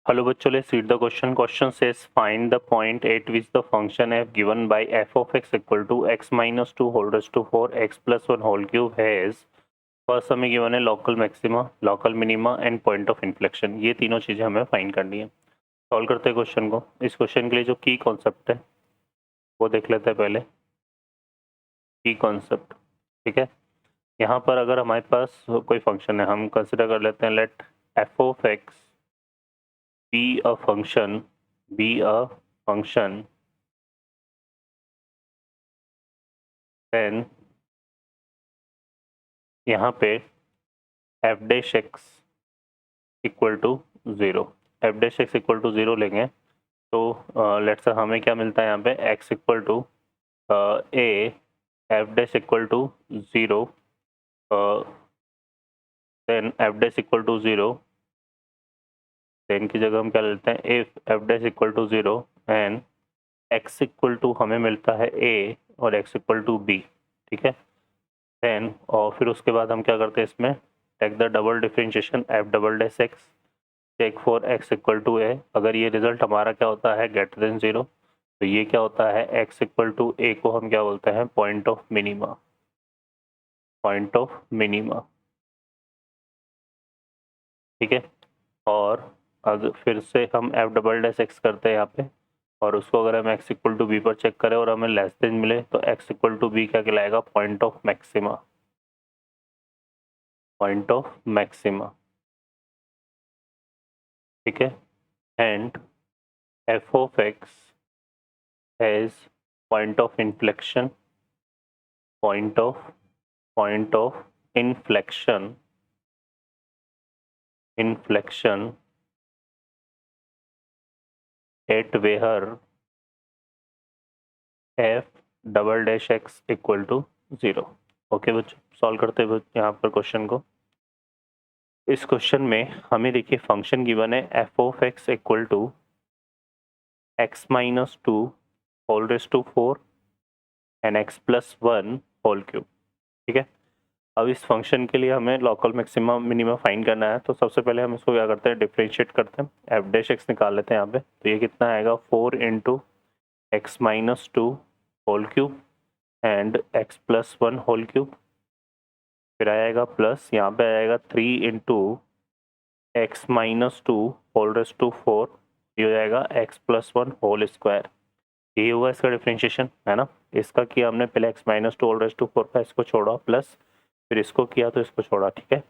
Hello बच्चों, let's read the question. Question says find the point eight which the function f given by f of x equal to x minus 2 whole raised to 4 x plus 1 whole cube has. First हमें given है local maxima, local minima and point of inflection. ये तीनों चीज़ें हमें find करनी है. Solve करते हैं क्वेश्चन को. इस क्वेश्चन के लिए जो की कॉन्सेप्ट है वो देख लेते हैं पहले. की कॉन्सेप्ट, ठीक है. यहाँ पर अगर हमारे पास कोई फंक्शन है, हम कंसिडर कर लेते हैं late f of x be a function then यहाँ पे f dash x equal to zero. F dash x equal to zero लेंगे तो लेट्स से हमें क्या मिलता है यहाँ पे x equal to a f dash equal to zero, then f dash equal to zero, then की जगह हम क्या लेते हैं if f dash equal to zero and x equal to हमें मिलता है a और x इक्वल टू b, ठीक है. देन और फिर उसके बाद हम क्या करते हैं इसमें take the double differentiation f double dash x take for x equal to a. अगर ये रिजल्ट हमारा क्या होता है ग्रेटर देन ज़ीरो तो ये क्या होता है x इक्वल टू a को हम क्या बोलते हैं point of minima, point of minima, ठीक है. और अगर फिर से हम एफ डबल डैश एक्स करते हैं यहाँ पे और उसको अगर हम x इक्वल टू बी पर चेक करें और हमें लेस देन मिले तो x इक्वल टू बी क्या कहलाएगा point of maxima, point of maxima, ठीक है. And f of x has point of inflection, point of inflection, inflection at where f double dash x equal to zero. Okay बच्चों, solve करते हैं यहाँ पर question को. इस क्वेश्चन में हमें देखिए फंक्शन गिवन है f of x equal to x minus two whole raise to four and x plus one whole cube, ठीक है. अब इस फंक्शन के लिए हमें लोकल मैक्सिमा मिनिमा फाइंड करना है तो सबसे पहले हम इसको क्या करते हैं डिफरेंशिएट करते हैं. एफ डैश एक्स निकाल लेते हैं यहाँ पे. तो ये कितना आएगा four into x minus two whole cube and x plus one whole cube. फिर आएगा प्लस यहाँ पे आएगा three into x minus two whole raise to four, ये हो जाएगा x plus one whole square. यही हुआ इसका डिफरेंशिएशन, है ना. इसका किया हमने पहले x minus two whole raise to four का, इसको छोड़ा प्लस फिर इसको किया तो इसको छोड़ा, ठीक है.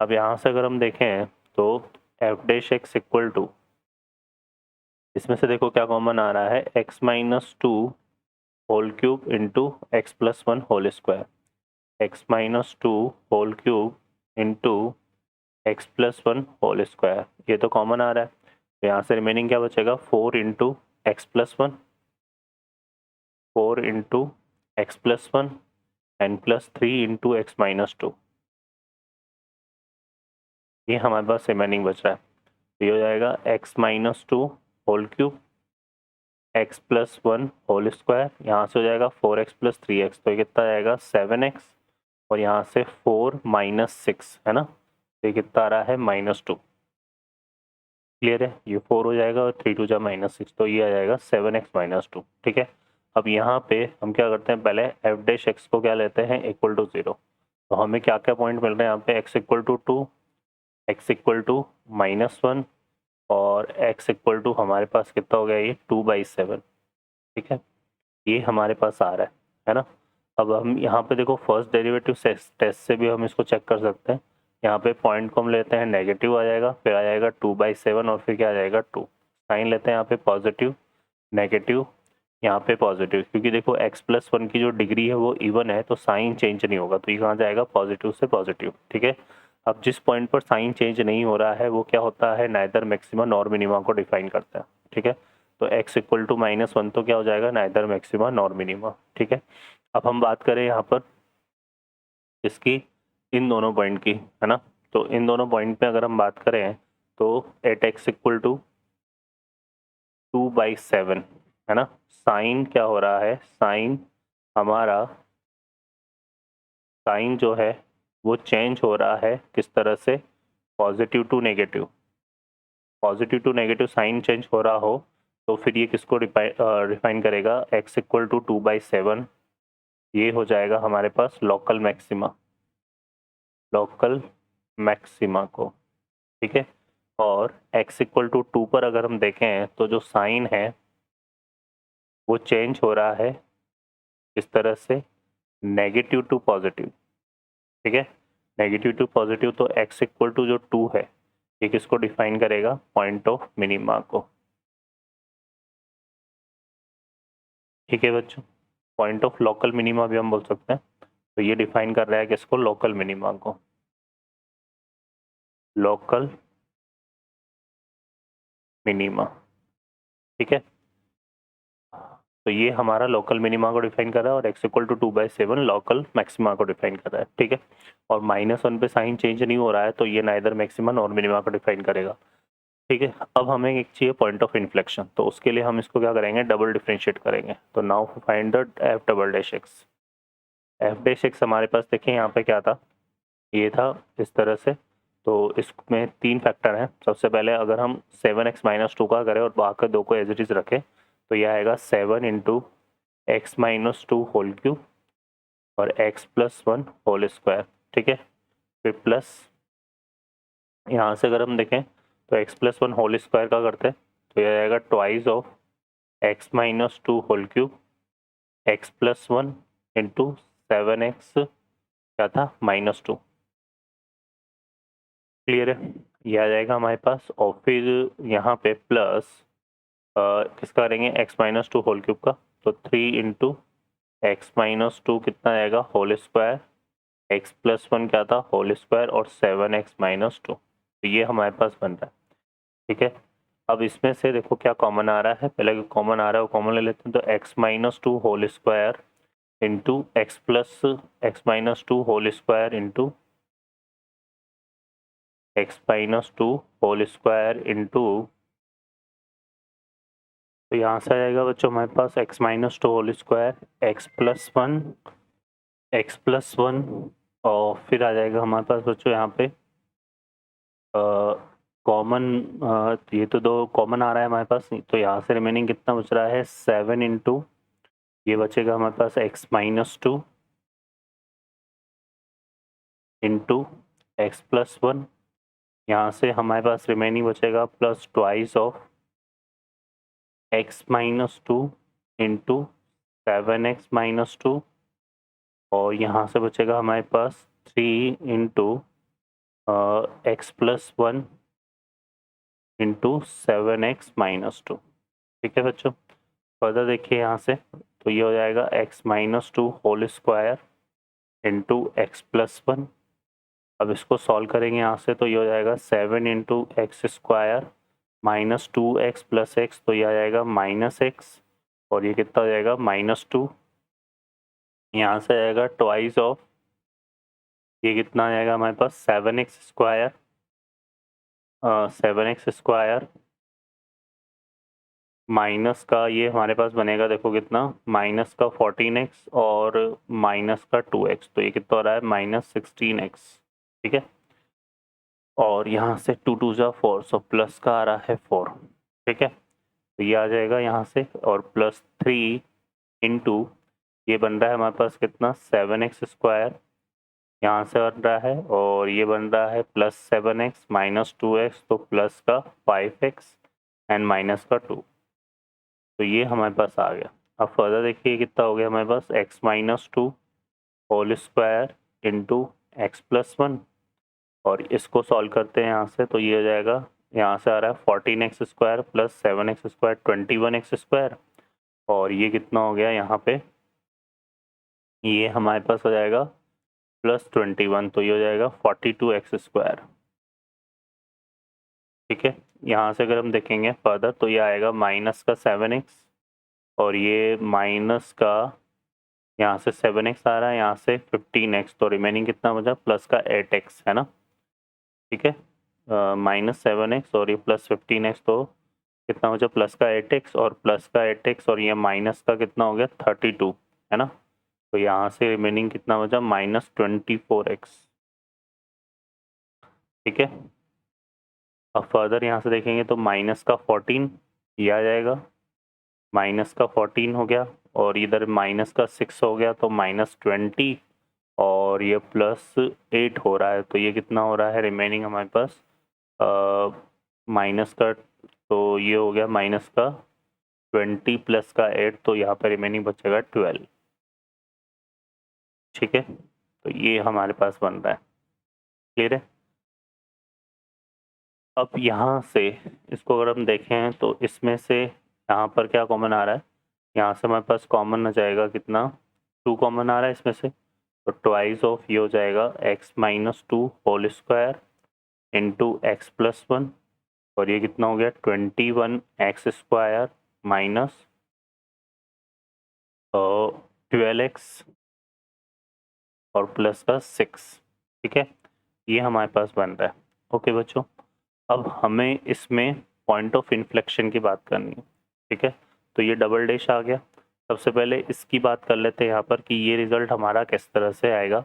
अब यहाँ से अगर हम देखें तो f dash x equal to इसमें से देखो क्या कॉमन आ रहा है x minus two whole cube into x plus one whole square, x minus two whole cube into x plus one whole square, ये तो कॉमन आ रहा है. तो यहाँ से रिमेनिंग क्या बचेगा four into x plus one, four into x plus one and plus three into x minus to. ये हमारे पास रिमेनिंग बच रहा है. तो ये हो जाएगा x minus two whole cube x plus one whole square, यहाँ से हो जाएगा four x plus three x, तो ये कितना आएगा सेवन एक्स और यहाँ से फोर माइनस सिक्स, है ना. तो ये कितना आ रहा है माइनस टू. क्लियर है. ये फोर हो जाएगा और थ्री टू जा माइनस सिक्स, तो ये आ जाएगा सेवन एक्स माइनस टू, ठीक है. अब यहाँ पे हम क्या करते हैं पहले एफ डैश एक्स को क्या लेते हैं इक्वल टू ज़ीरो. तो हमें क्या क्या पॉइंट मिल रहे हैं यहाँ पे x equal to two, x equal to minus one और x इक्वल टू हमारे पास कितना हो गया ये टू बाई सेवन, ठीक है. ये हमारे पास आ रहा है ना. अब हम यहाँ पे देखो फर्स्ट डेरिवेटिव टेस्ट से भी हम इसको चेक कर सकते हैं. यहाँ पे पॉइंट को हम लेते हैं नेगेटिव आ जाएगा, फिर आ जाएगा टू बाई सेवन और फिर क्या आ जाएगा टू. साइन लेते हैं यहाँ पे पॉजिटिव नेगेटिव, यहाँ पे पॉजिटिव, क्योंकि देखो x प्लस वन की जो डिग्री है वो इवन है तो साइन चेंज नहीं होगा, तो ये कहाँ जाएगा पॉजिटिव से पॉजिटिव, ठीक है. अब जिस पॉइंट पर साइन चेंज नहीं हो रहा है वो क्या होता है नाइदर मैक्सिमा नॉर मिनिमा को डिफाइन करता है, ठीक है. तो x equal to minus one तो क्या हो जाएगा नाइदर मैक्सिमा नॉर मिनिमा, ठीक है. अब हम बात करें यहाँ पर इसकी इन दोनों पॉइंट की, है ना. तो इन दोनों पॉइंट पे अगर हम बात करें तो at x equal to two by seven, है ना. साइन क्या हो रहा है, साइन हमारा साइन जो है वो चेंज हो रहा है किस तरह से positive to negative, positive to negative sign change हो रहा हो तो फिर ये किसको डिफाइन करेगा, x इक्वल टू 2/7, ये हो जाएगा हमारे पास लोकल मैक्सिमा को, ठीक है। और x इक्वल टू 2 पर अगर हम देखें तो जो साइन है वो चेंज हो रहा है इस तरह से, नेगेटिव टू पॉजिटिव, ठीक है। नेगेटिव टू पॉजिटिव, तो x इक्वल टू जो 2 है ये किसको डिफाइन करेगा, पॉइंट ऑफ मिनिमा को, ठीक है बच्चों। पॉइंट ऑफ लोकल मिनिमा भी हम बोल सकते हैं। तो ये डिफाइन कर रहा है किसको, लोकल मिनिमा को, लोकल मिनिमा, ठीक है। तो ये हमारा लोकल मिनिमा को डिफाइन कर रहा है और x equal to 2/7 local maxima को डिफाइन कर रहा है, ठीक है। और -1 पे साइन चेंज नहीं हो रहा है तो ये नाइदर मैक्सिमा और मिनिमा को डिफाइन करेगा, ठीक है। अब हमें एक चाहिए पॉइंट ऑफ इन्फ्लेक्शन, तो उसके लिए हम इसको क्या करेंगे, डबल डिफरेंशिएट करेंगे। तो now find the F double dash x. F dash x हमारे पास देखें यहाँ पे क्या था, ये था इस तरह से। तो इसमें 3 फैक्टर हैं। सबसे पहले अगर हम 7x-2 का करें और बाकी 2 को एज इट इज़ रखें तो यह आएगा 7 इंटू x-2 होल क्यूब और x+1 होल स्क्वायर, ठीक है। फिर प्लस यहाँ से अगर हम देखें तो x+1 होल स्क्वायर का करते हैं तो यह आएगा twice of x-2 whole cube x+1 into 7x क्या था -2, क्लियर है। ये आ जाएगा हमारे पास और फिर यहाँ पे प्लस किसका करेंगे, x-2 होल क्यूब का, तो 3 इंटू x-2 कितना आएगा होल स्क्वायर, x+1 क्या था होल स्क्वायर और 7x-2, तो ये हमारे पास बन रहा है, ठीक है। अब इसमें से देखो क्या कॉमन आ रहा है, पहले कॉमन आ रहा है वो कॉमन ले लेते हैं। तो x-2 whole square into x+2 whole square into x-2 whole square into, तो यहाँ से आ जाएगा बच्चों हमारे पास x-2 होल स्क्वायर x+1 और फिर आ जाएगा हमारे पास बच्चों यहाँ पे कॉमन, ये तो 2 कॉमन आ रहा है हमारे पास, तो यहाँ से रिमेनिंग कितना बच रहा है 7 इंटू, ये बचेगा हमारे पास x-2 इंटू x+1, यहाँ से हमारे पास रिमेनिंग बचेगा plus twice of x-2 into 7x-2 और यहाँ से बचेगा हमारे पास 3 इंटू x+1 इंटू 7x-2, ठीक है बच्चों। फर्दर देखिए यहाँ से, तो ये हो जाएगा x-2 whole square into x+1। अब इसको सॉल्व करेंगे यहाँ से, तो ये हो जाएगा 7 into x square -2x plus x, तो ये आ जाएगा -x और ये कितना हो जाएगा -2। यहाँ से आएगा ट्वाइस ऑफ, ये कितना आ जाएगा हमारे पास 7x square 7x square minus का ये हमारे पास बनेगा, देखो कितना, माइनस का 14x और माइनस का 2x, तो ये कितना हो रहा है -16x, ठीक है। और यहाँ से 2 2 जा 4, सो प्लस का आ रहा है 4, ठीक है। तो ये आ जाएगा यहाँ से और प्लस 3 इंटू ये बन रहा है हमारे पास कितना 7x स्क्वायर, यहाँ से बन रहा है और ये बन रहा है प्लस 7x माइनस 2x, तो प्लस का 5x एंड माइनस का 2, तो ये हमारे पास आ गया। अब फर्दर देखिए कितना हो गया हमारे पास x-2 whole square into x+1 और इसको सॉल्व करते हैं यहाँ से, तो ये हो जाएगा, यहाँ से आ रहा है 14x square plus 7x square 21x square और ये कितना हो गया यहाँ पे, ये हमारे पास हो जाएगा प्लस 21, तो ये हो जाएगा 42x स्क्वायर, ठीक है। यहाँ से अगर हम देखेंगे फर्दर तो ये आएगा माइनस का 7x और ये माइनस का, यहाँ से 7x आ रहा है, यहाँ से 15x, तो रिमेनिंग कितना बचा प्लस का 8x है ना, ठीक है। -7x और ये प्लस 15x, तो कितना बचा प्लस का 8x और प्लस का 8x और ये माइनस का कितना हो गया 32 है ना, तो यहाँ से रिमेनिंग कितना बचा -24x, ठीक है। अब फर्दर यहाँ से देखेंगे तो माइनस का 14 ये आ जाएगा, माइनस का 14 हो गया, और इधर माइनस का 6 हो गया तो -20, और ये +8 हो रहा है, तो ये कितना हो रहा है रिमेनिंग हमारे पास माइनस का, तो ये हो गया माइनस का 20 प्लस का 8, तो यहाँ पर रिमेनिंग बचेगा 12। ठीक है, तो ये हमारे पास बन रहा है। क्लियर है? अब यहाँ से इसको अगर हम देखें तो इसमें से यहाँ पर क्या कॉमन आ रहा है, यहाँ से हमारे पास कॉमन आ जाएगा कितना, 2 कॉमन आ रहा है इसमें से, तो ट्वाइस ऑफ ये हो जाएगा x-2 whole square into x+1, और ये कितना हो गया 21x स्क्वायर माइनस 12x और प्लस का 6। ठीक है, ये हमारे पास बन रहा है। ओके बच्चों, अब हमें इसमें पॉइंट ऑफ इन्फ्लेक्शन की बात करनी है। ठीक है, तो ये डबल डैश आ गया। सबसे पहले इसकी बात कर लेते हैं यहाँ पर कि ये रिजल्ट हमारा किस तरह से आएगा।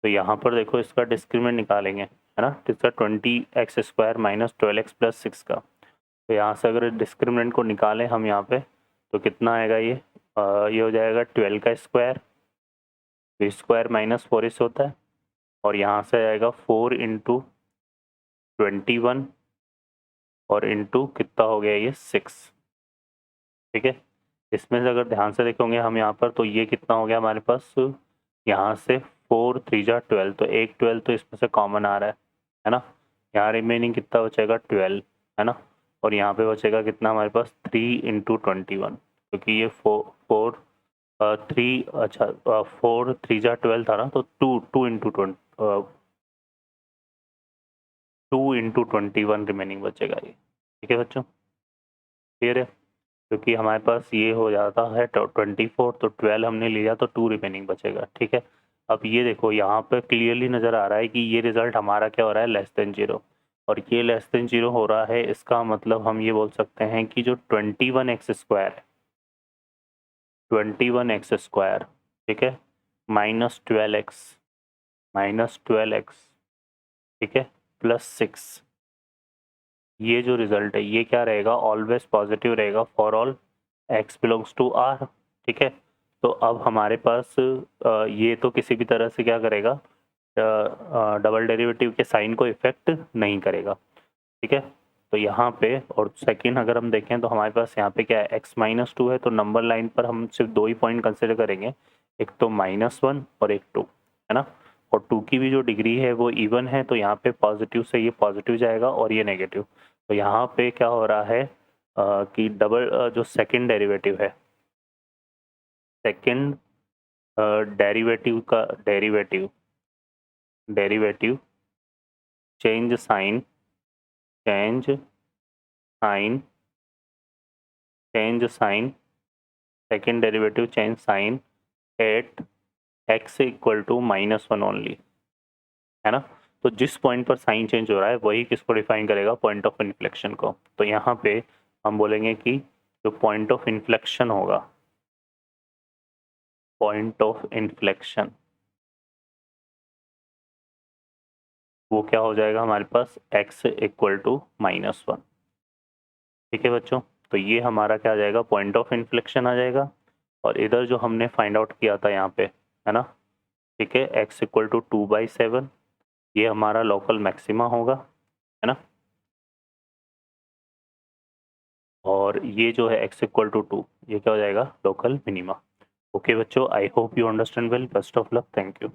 तो यहाँ पर देखो इसका डिस्क्रिमिनेंट निकालेंगे, है ना, इसका 20x square minus 12x plus 6 का। तो यहाँ से अगर डिस्क्रिमिनेंट को निकालें हम यहाँ पे तो कितना आएगा, ये हो जाएगा 12 का स्क्वायर, स्क्वायर माइनस 4 इससे होता है, और यहाँ से आएगा 4 इंटू 21 और इंटू कितना हो गया ये 6। ठीक है, इसमें से अगर ध्यान से देखेंगे हम यहाँ पर तो ये कितना हो गया हमारे पास, यहाँ से 4 3 जा 12, तो एक 12 तो इसमें से कॉमन आ रहा है ना, यहाँ रिमेनिंग कितना बचेगा 12, है ना, और यहाँ पे बचेगा कितना हमारे पास 3 इंटू 21, क्योंकि ये 4 3 अच्छा 4 3 जा 12 था ना, तो 2 इंटू 21 रिमेनिंग बचेगा ये। ठीक है बच्चों, क्लियर है? क्योंकि हमारे पास ये हो जाता है 24, तो 12 हमने लिया तो 2 रिमेनिंग बचेगा। ठीक है, अब ये देखो यहाँ पे क्लियरली नज़र आ रहा है कि ये रिजल्ट हमारा क्या हो रहा है, लेस देन 0, और ये लेस देन 0 हो रहा है, इसका मतलब हम ये बोल सकते हैं कि जो 21x स्क्वायर है, 21x स्क्वायर, ठीक है, माइनस 12x, ठीक है, प्लस 6, ये जो रिजल्ट है ये क्या रहेगा, ऑलवेज पॉजिटिव रहेगा for all x belongs to r। ठीक है, तो अब हमारे पास ये तो किसी भी तरह से क्या करेगा, डबल डेरिवेटिव के साइन को इफेक्ट नहीं करेगा। ठीक है, तो यहाँ पे और सेकंड अगर हम देखें तो हमारे पास यहाँ पे क्या है, x-2 है, तो नंबर लाइन पर हम सिर्फ 2 ही पॉइंट कंसिडर करेंगे, एक तो -1 और एक 2, है ना, और 2 की भी जो डिग्री है वो इवन है, तो यहाँ पे पॉजिटिव से ये पॉजिटिव जाएगा और ये नेगेटिव। तो यहाँ पे क्या हो रहा है कि डबल जो सेकंड डेरिवेटिव है, सेकंड डेरिवेटिव का derivative change sign second derivative change sign at x equal to -1 only, है ना। तो जिस पॉइंट पर साइन चेंज हो रहा है वही किसको डिफाइन करेगा, पॉइंट ऑफ इन्फ्लेक्शन को। तो यहाँ पे हम बोलेंगे कि जो पॉइंट ऑफ इन्फ्लेक्शन होगा, पॉइंट ऑफ इन्फ्लेक्शन वो क्या हो जाएगा हमारे पास, x इक्वल टू -1। ठीक है बच्चों, तो ये हमारा क्या आ जाएगा, पॉइंट ऑफ इन्फ्लेक्शन आ जाएगा। और इधर जो हमने फाइंड आउट किया था यहाँ पे, है ना, ठीक है, x इक्वल टू 2/7, ये हमारा लोकल मैक्सिमा होगा, है ना, और ये जो है x इक्वल टू 2, ये क्या हो जाएगा, लोकल मिनिमा। ओके बच्चों, I hope you understand well, best of luck, thank you.